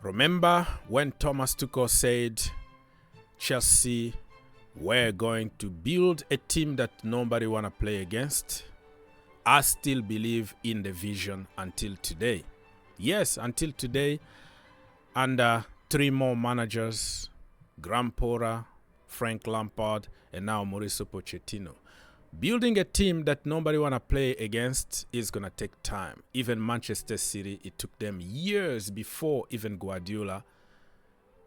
Remember when Thomas Tuchel said Chelsea were going to build a team that nobody want to play against? I still believe in the vision until today. Yes, until today, under 3 more managers, Graham Potter, Frank Lampard, and now Mauricio Pochettino. Building a team that nobody want to play against is going to take time. Even Manchester City, it took them years before even Guardiola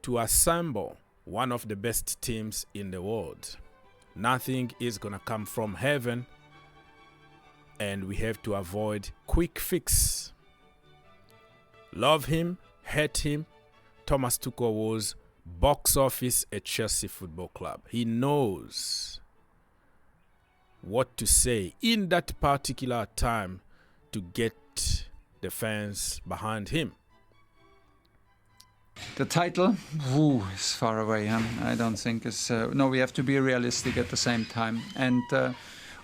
to assemble one of the best teams in the world. Nothing is going to come from heaven, and we have to avoid quick fix. Love him, hate him, Thomas Tuchel was box office at Chelsea Football Club. He knows what to say in that particular time to get the fans behind him. The title, is far away. I don't think it's... no, we have to be realistic at the same time. And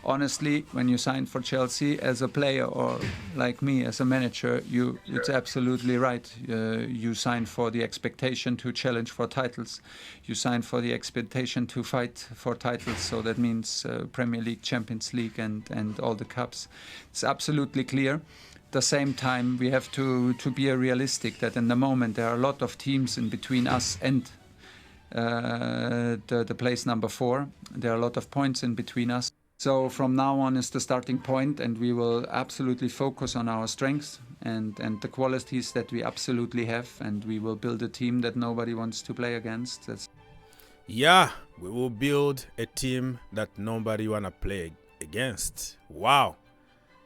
honestly, when you sign for Chelsea as a player or like me as a manager, it's absolutely right. You sign for the expectation to challenge for titles. You sign for the expectation to fight for titles. So that means Premier League, Champions League and all the cups. It's absolutely clear. At the same time, we have to be realistic that in the moment there are a lot of teams in between us and the place number 4. There are a lot of points in between us. So from now on is the starting point, and we will absolutely focus on our strengths and the qualities that we absolutely have, and we will build a team that nobody wants to play against. Yeah, we will build a team that nobody want to play against. Wow.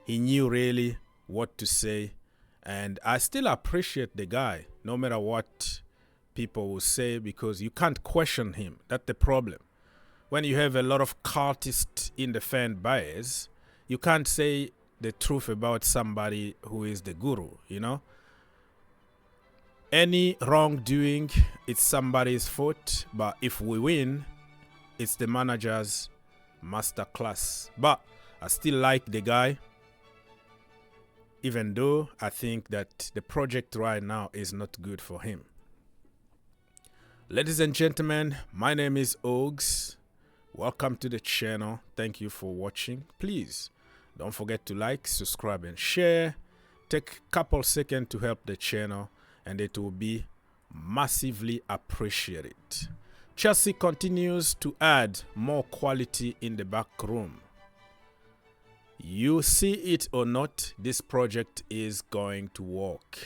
He knew really what to say, and I still appreciate the guy, no matter what people will say, because you can't question him. That's the problem. When you have a lot of cultists in the fan base, you can't say the truth about somebody who is the guru, you know? Any wrongdoing, it's somebody's fault, but if we win, it's the manager's masterclass. But I still like the guy, even though I think that the project right now is not good for him. Ladies and gentlemen, my name is Ogs. Welcome to the channel. Thank you for watching. Please don't forget to like, subscribe, and share. Take a couple seconds to help the channel, and it will be massively appreciated. Chelsea continues to add more quality in the back room. You see it or not, this project is going to work.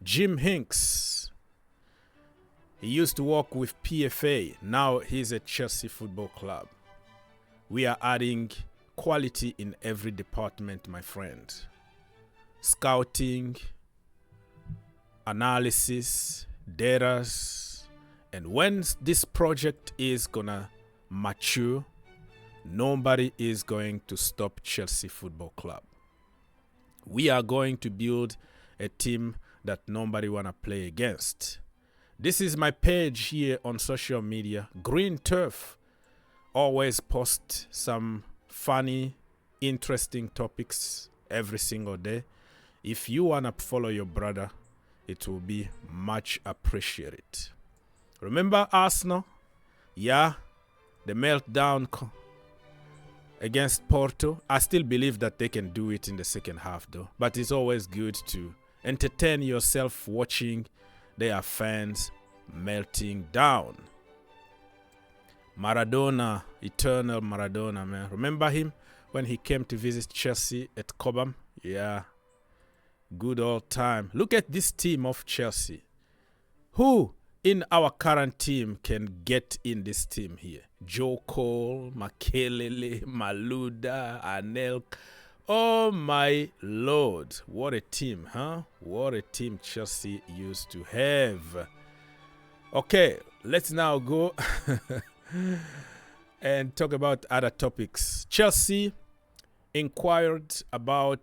Jim Hinks, he used to work with PFA. Now he's at Chelsea Football Club. We are adding quality in every department, my friend. Scouting, analysis, data. And when this project is gonna mature, nobody is going to stop Chelsea Football Club. We are going to build a team that nobody wanna play against. This is my page here on social media, Green Turf. Always post some funny, interesting topics every single day. If you want to follow your brother, it will be much appreciated. Remember Arsenal? Yeah, the meltdown against Porto. I still believe that they can do it in the second half though. But it's always good to entertain yourself watching their fans melting down. Maradona, eternal Maradona, man. Remember him when he came to visit Chelsea at Cobham? Yeah, good old time. Look at this team of Chelsea. Who in our current team can get in this team here? Joe Cole, Makelele, Maluda, Anel. Oh my Lord, what a team, huh? What a team Chelsea used to have. Okay, let's now go and talk about other topics. Chelsea inquired about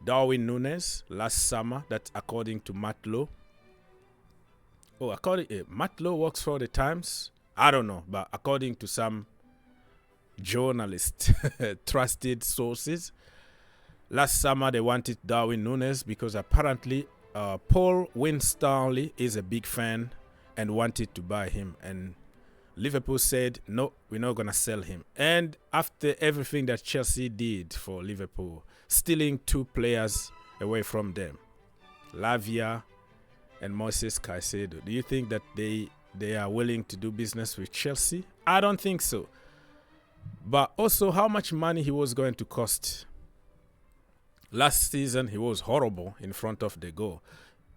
Darwin Nunez last summer. That according to Matt Lowe. Oh, Matt Lowe works for the Times. I don't know, but according to some journalists, trusted sources, last summer they wanted Darwin Nunez because apparently Paul Winstanley is a big fan and wanted to buy him. And Liverpool said, no, we're not going to sell him. And after everything that Chelsea did for Liverpool, stealing 2 players away from them, Lavia and Moises Caicedo, do you think that they are willing to do business with Chelsea? I don't think so. But also how much money he was going to cost. Last season, he was horrible in front of the goal.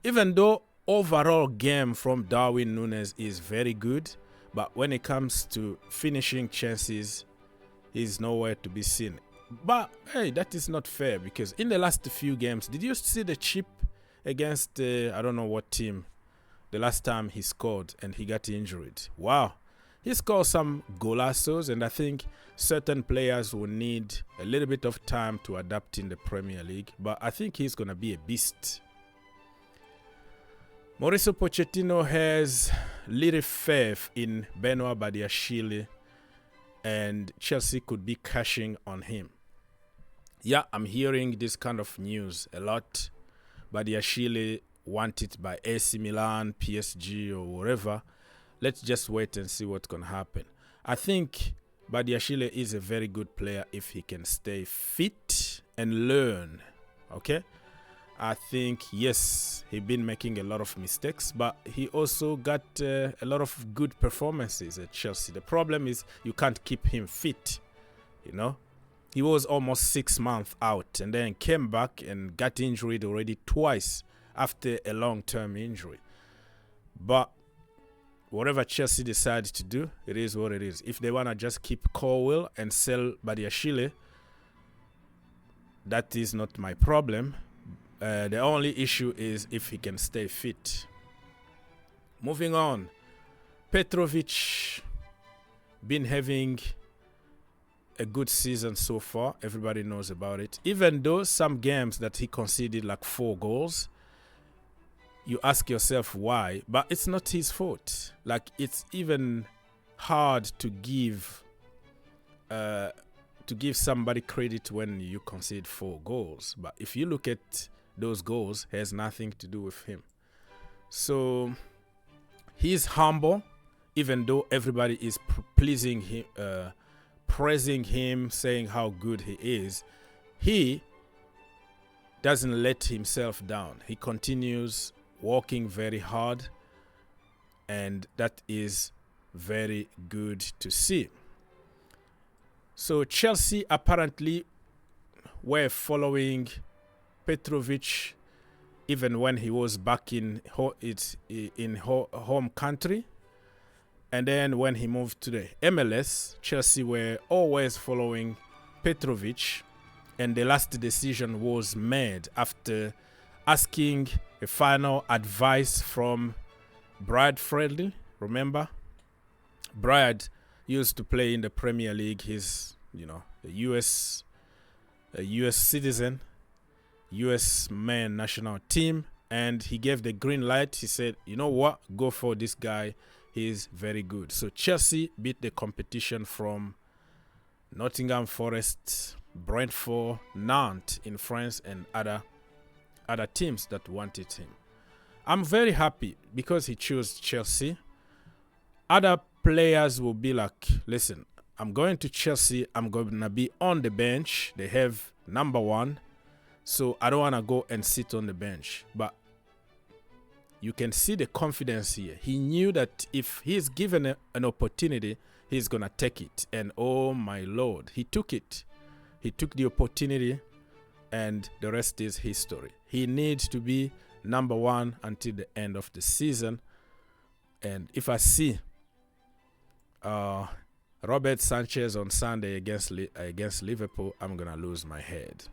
Even though overall game from Darwin Nunez is very good, but when it comes to finishing chances, he's nowhere to be seen. But, hey, that is not fair because in the last few games, did you see the chip against, I don't know what team, the last time he scored and he got injured? Wow. He scored some golazos, and I think certain players will need a little bit of time to adapt in the Premier League, but I think he's going to be a beast. Mauricio Pochettino has little faith in Benoit Badiashile, and Chelsea could be cashing on him. Yeah, I'm hearing this kind of news a lot. Badiashile wanted by AC Milan, PSG, or wherever. Let's just wait and see what's going to happen. I think Badiashile is a very good player if he can stay fit and learn. Okay? I think, yes, he's been making a lot of mistakes, but he also got a lot of good performances at Chelsea. The problem is you can't keep him fit, you know? He was almost 6 months out and then came back and got injured already twice after a long-term injury. But whatever Chelsea decides to do, it is what it is. If they want to just keep Colwill and sell Badiashile, that is not my problem. The only issue is if he can stay fit. Moving on. Petrovic been having a good season so far. Everybody knows about it. Even though some games that he conceded like 4 goals, you ask yourself why, but it's not his fault. Like, it's even hard to give somebody credit when you concede 4 goals. But if you look at those goals, it has nothing to do with him. So he's humble, even though everybody is pleasing him, praising him, saying how good he is. He doesn't let himself down. He continues working very hard, and that is very good to see. So Chelsea apparently were following Petrovic even when he was back in home country, and then when he moved to the MLS, Chelsea were always following Petrovic, and the last decision was made after asking a final advice from Brad Friendly. Remember? Brad used to play in the Premier League. He's, a US citizen, US men national team, and he gave the green light. He said, you know what? Go for this guy. He's very good. So Chelsea beat the competition from Nottingham Forest, Brentford, Nantes in France, and other teams that wanted him. I'm very happy because he chose Chelsea. Other players will be like, listen, I'm going to Chelsea. I'm going to be on the bench. They have number 1. So I don't want to go and sit on the bench. But you can see the confidence here. He knew that if he's given an opportunity, he's going to take it. And oh my Lord, he took it. He took the opportunity, and the rest is history. He needs to be number 1 until the end of the season. And if I see Robert Sanchez on Sunday against Liverpool, I'm going to lose my head.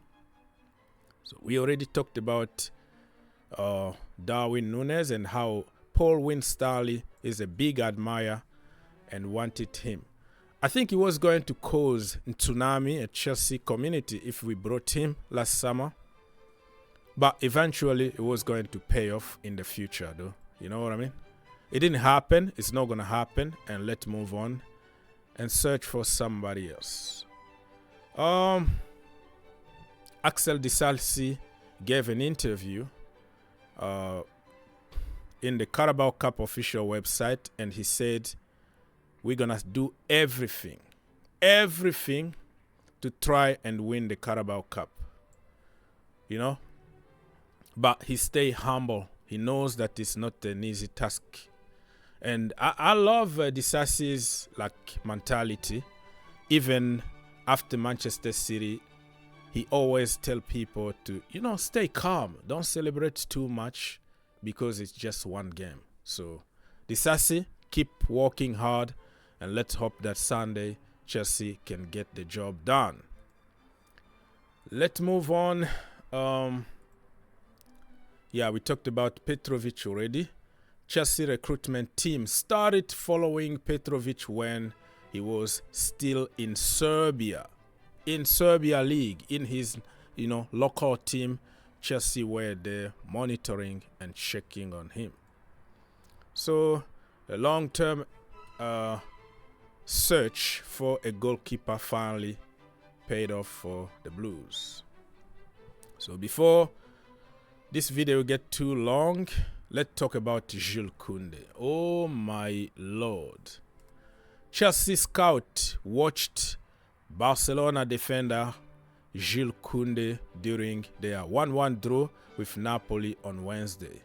So we already talked about Darwin Nunez and how Paul Winstanley is a big admirer and wanted him. I think he was going to cause a tsunami at Chelsea community if we brought him last summer. But eventually it was going to pay off in the future, though. You know what I mean? It didn't happen. It's not going to happen. And let's move on and search for somebody else. Axel Disasi gave an interview in the Carabao Cup official website, and he said, we're going to do everything to try and win the Carabao Cup. You know? But he stay humble. He knows that it's not an easy task. And I love Disasi's mentality. Even after Manchester City, he always tell people to, stay calm. Don't celebrate too much because it's just one game. So Disasi, keep working hard, and let's hope that Sunday Chelsea can get the job done. Let's move on. We talked about Petrovic already. Chelsea recruitment team started following Petrovic when he was still in Serbia League, in his local team. Chelsea were there monitoring and checking on him. So the long-term search for a goalkeeper finally paid off for the Blues. So before this video get too long, let's talk about Jules Kounde. Oh my lord. Chelsea scout watched Barcelona defender Jules Kounde during their 1-1 draw with Napoli on Wednesday.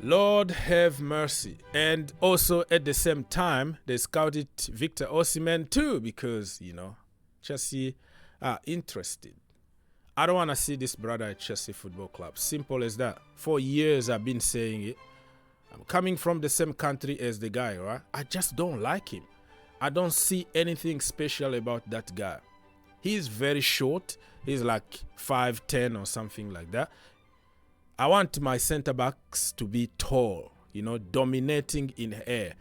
Lord have mercy. And also at the same time, they scouted Victor Osimhen too, because, Chelsea are interested. I don't want to see this brother at Chelsea Football Club. Simple as that. For years I've been saying it. I'm coming from the same country as the guy, right? I just don't like him. I don't see anything special about that guy. He's very short. He's like 5'10" or something like that. I want my center backs to be tall, dominating in air.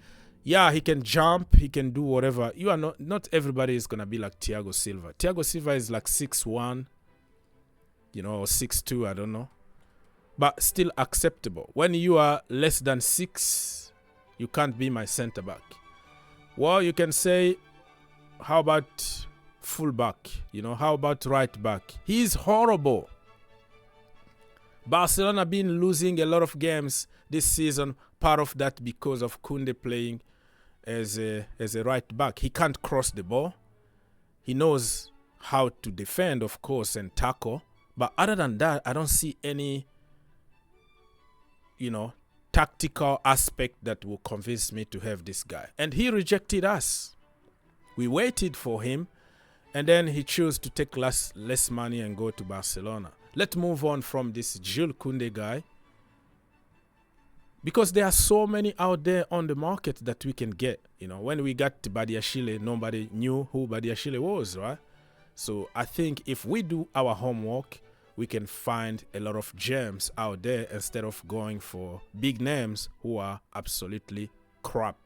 Yeah, he can jump, he can do whatever. You are not everybody is gonna be like Thiago Silva. Thiago Silva is like 6'1", or 6'2", I don't know. But still acceptable. When you are less than 6, you can't be my center back. Well, you can say, how about fullback? How about right back? He's horrible. Barcelona been losing a lot of games this season. Part of that because of Kounde playing as a right back. He can't cross the ball. He knows how to defend, of course, and tackle. But other than that, I don't see any, tactical aspect that will convince me to have this guy. And he rejected us. We waited for him, and then he chose to take less money and go to Barcelona. Let's move on from this Jules Kounde guy, because there are so many out there on the market that we can get. When we got Badiashile, nobody knew who Badiashile was, right? So I think if we do our homework, we can find a lot of gems out there instead of going for big names who are absolutely crap.